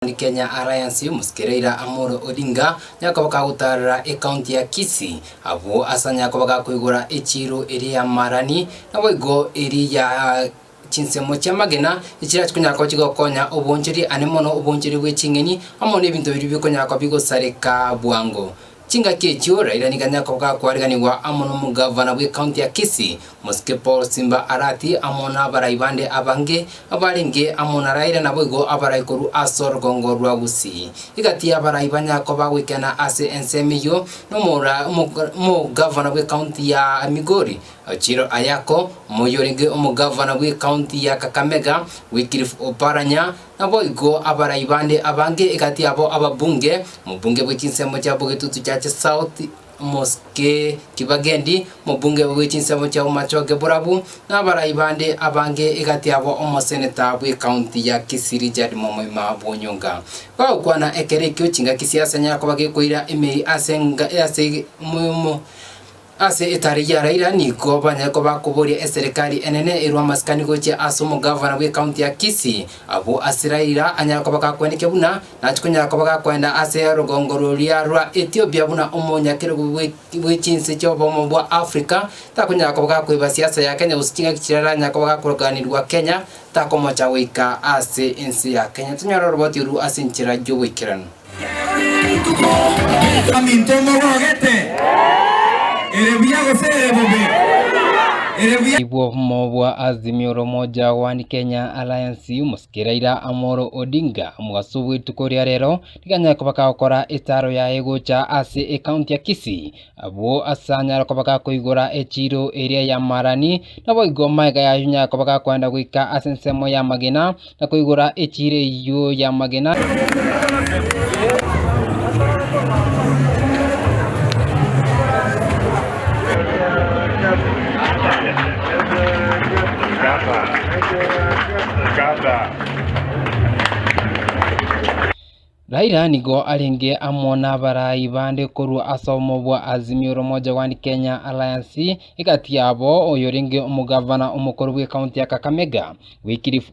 Kenya Alliance musikereira Amolo Odinga nyakabaka gutarira akaunti ya Kisii abo asanya nyakabaka kuigura echiro eri ya Marani nabo igo eri ya chinsemo cha magena ichira kunyako chigokonya obonjeri anemono obonjeri bwechingeni amone ebintu biri bikonyako bigosareka bwango chinga kecho Raila niganyako kwariganirwa amono mugavana bwe county ya Kisii Musike Paul Simba Arati amona baraibande abange abarenge amona Raila nabo abaraikuru asor gongo rwa Gusii igati abaraibanya ko bagwikana ase ensemiyo nomora mugavana bwe county ya Migori Chiro Ayako moyorenge umugavana bwe county ya Kakamega Wycliffe Oparanya nabo abaraibande abange igati abo ababunge mubunge bw'ikinsemo cya Bogetutu cya South Musike Kibagendi mubunge bw'ikinsemo cya Umachoge Burabu n'abaraibande abange igati abo omoseneta bwe county ya Kisii Richard Momoima Bonyonga kwana ekerekyo chinga kisiasa nyako bagekuira ime ase etari ya Raila niko banyako bakuboria serikali enene irwa maskani goche asomo governor we county ya Kisii abo asiraira anyako bakakwendeke buna nachukunya ko bakakwenda ase rugongororia rwa Ethiopia buna omonya kero we chinse cyobo mu bwa Africa takunya ko bakakwiba siasa ya Kenya usikinga kichirara nyako bakakuroganirwa Kenya takomocha wika ase ensi ya Kenya tunyaro roboti ru ase nchira jo wikirano Ibo mobwa Azimio Umoja wa Kenya Alliance musikereira Amolo Odinga mugasubu tukoria rero tiganya ko bakakora etaro ya egocha ase account ya Kisii abo asanya ko bakakoigora echiro area ya Marani nabo igoma ga yunya ko bakakwenda gwika asensemo ya Magena na koigora echire yo ya Magena Raila nigo alenge amona baraibande koru asomo bwa Azimio Umoja wa Kenya Alliance igati yabo oyorenge umugavana umukuru bwe county ya Kakamega Wycliffe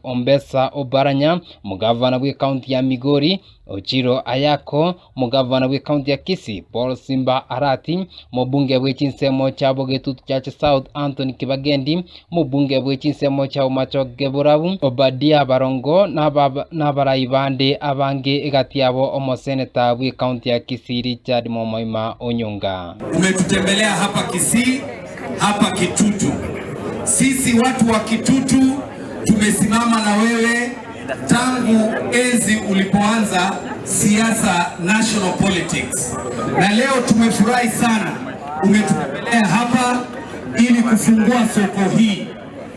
Oparanya umugavana bwe county ya Migori Chiro Ayako umugavana bwe county ya Kisii Paul Simba Arati mubunge bwe chinsemo cha Bogetutu cha South Anthony Kibagendi mubunge bwe chinsemo cha Umachoge Burabu Obadia Barongo na baraibande abange igati abo omoseneta bwe county ya Kisii Richard Momoima Onyonga. Umetutembelea hapa Kisii, hapa Kitutu. Sisi watu wa Kitutu tumesimama na wewe tangu enzi ulipoanza siasa national politics. Na leo tumefurahi sana umetutembelea hapa ili kufungua soko hii.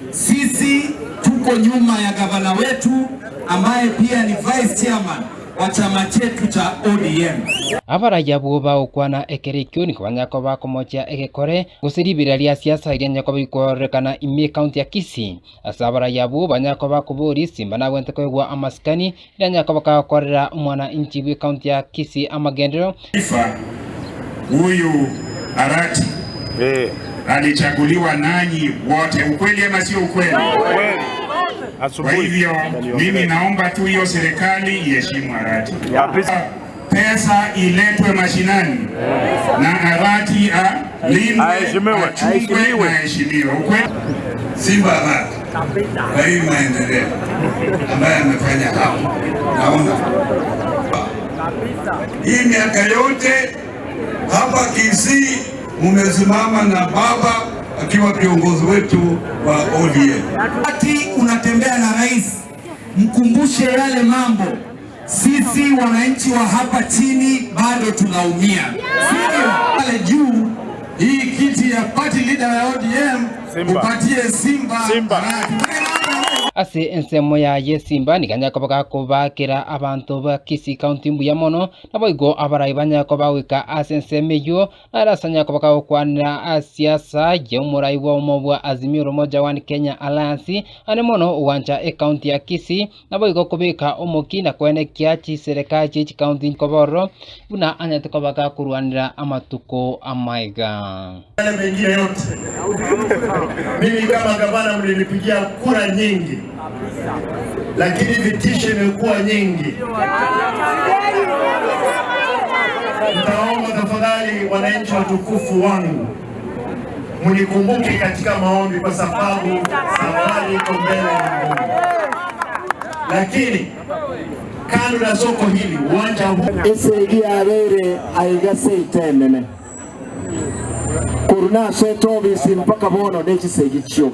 Sisi tuko nyuma ya gavana wetu ambaye pia ni vice chairman wa chama chetu cha ODM. Abaraja buba ukwana ekerekyo ni kwanyako bakomocha ekekore gusiribiraria siasa iria nyako bikorekana ime county ya Kisii asabaraja buba nyako bakuburi Simba na gwente kwegwa amaskani iria nyako bakakorera umwana inchi bwe county ya Kisii amagendero huyu Arati alichaguliwa nanyi wote, ukweli ama sio ukweli? Kwa hivyo mimi naomba tu hiyo serikali iheshimu Arati. Pesa iletwe mashinani na Arati aheshimiwe. Simba Arati kwa hii maendeleo ambaye amefanya hapo, naona hii miaka yote hapa Kisii mumesimama na baba akiwa kiongozi wetu wa ODM. Ati unatembea na rais, mkumbushe yale mambo. Sisi wananchi wa hapa chini bado tunaumia. Sio pale juu hii kiti ya party leader ya ODM upatie Simba. Ase ensemo ya Yesimba niganya ko bakakobakira abantu ba Kisii county mbuya mono nabo abaraibanya ko bawika ase ensemeyo arasanya ko bakakwana siasa yemurai wa umobwa Azimio Umoja wa Kenya Alliance ane mono uwanja county ya Kisii nabo kubika omoki na kwene kiachi serikali chi county koboro buna anyate ko bakakurwanira amatuko amaiga mengine yote. Mimi kama gavana mlinipigia kura nyingi. lakini vitisho imekuwa nyingi. Nitaomba tafadhali wananchi watukufu wangu munikumbuke katika maombi, kwa sababu safari iko mbele ya Mungu. Lakini kando na soko hili, uwanja huu esegi arere aigase itenene kuruna seto bisi mpaka bono nechisegi chyo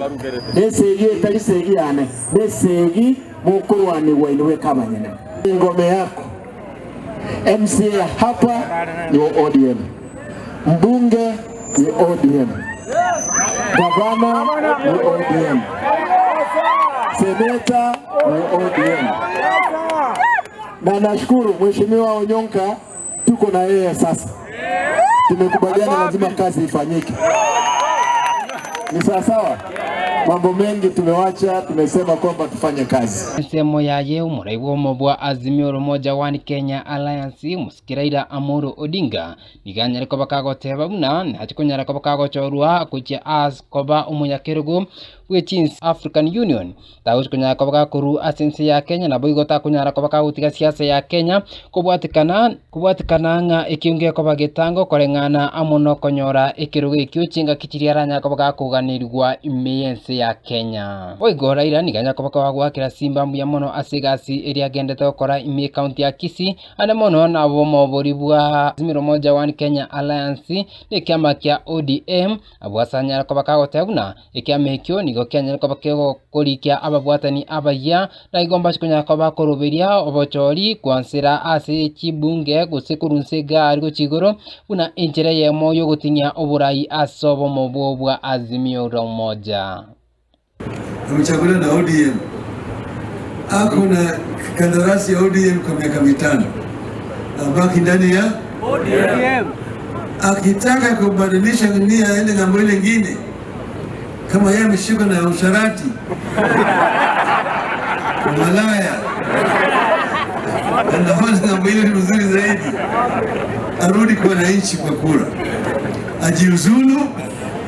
nesegi etagisegi yane nesegi mukurwani wainwe kabanyene ngome yako. MCA hapa ni ODM, mbunge ni ODM, gavana ni ODM, seneta ni ODM. Na nashukuru Mheshimiwa Onyonka, tuko na yeye sasa. Tumekubaliana lazima kazi ifanyike. Ni sawa. Mambo mengi tumewacha, tumesema kwamba tufanye kazi. Semo yaye umuraibu mobwa Azimio la Umoja One Kenya Alliance Musikiraira Amolo Odinga niganya riko bakagoteba buna nachikunyara ko bakagochorwa kuchia as koba umuyakerugo which African Union tawus kunyara ko bakakuru asensi ya Kenya na boigota kunyara ko bakagutiga siasa ya Kenya kubwatikana nga ikiunge ko bagetango korengana amono konyora ikirugo ikiuchinga kichiriaranya ko bakakuganirwa imeyense ya Kenya. Boigo Raila niganya ko bakagwakira Simba mbuya mono asigasi eri agendete gukora ime county ya Kisii ane mono na bomo boribwa Azimio la Umoja One Kenya Alliance ni kiama kia ODM abwasanya ko bakagotebuna ikiamekyo nigo Kenya ko bakego kolikia ababwatani abaya na igomba chikunya ko bakoroberia obochori kwansira ase chibunge gusekurunsiga ariko chigoro una injire yemo yo gutinya oburai asobo mobobwa Azimio la Umoja. Amechaguliwa na ODM. Hakuna kandarasi ya ODM kwa miaka 5. Abaki ndani ya ODM. Akitaka kubadilisha nia aende ngambo ile nyingine, kama yeye ameshika na usharati malaya, anafanya ngambo ile nzuri zaidi, arudi kwa wananchi kwa kura, ajiuzulu,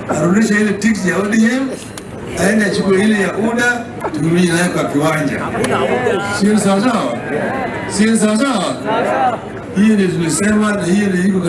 arudishe ile tiketi ya ODM, aende achukue ile ya UDA, turudi nayo kwa kiwanja. Sio sawa? Sio sawa? Hiyo ndio tulisema, na hiyo ndio iko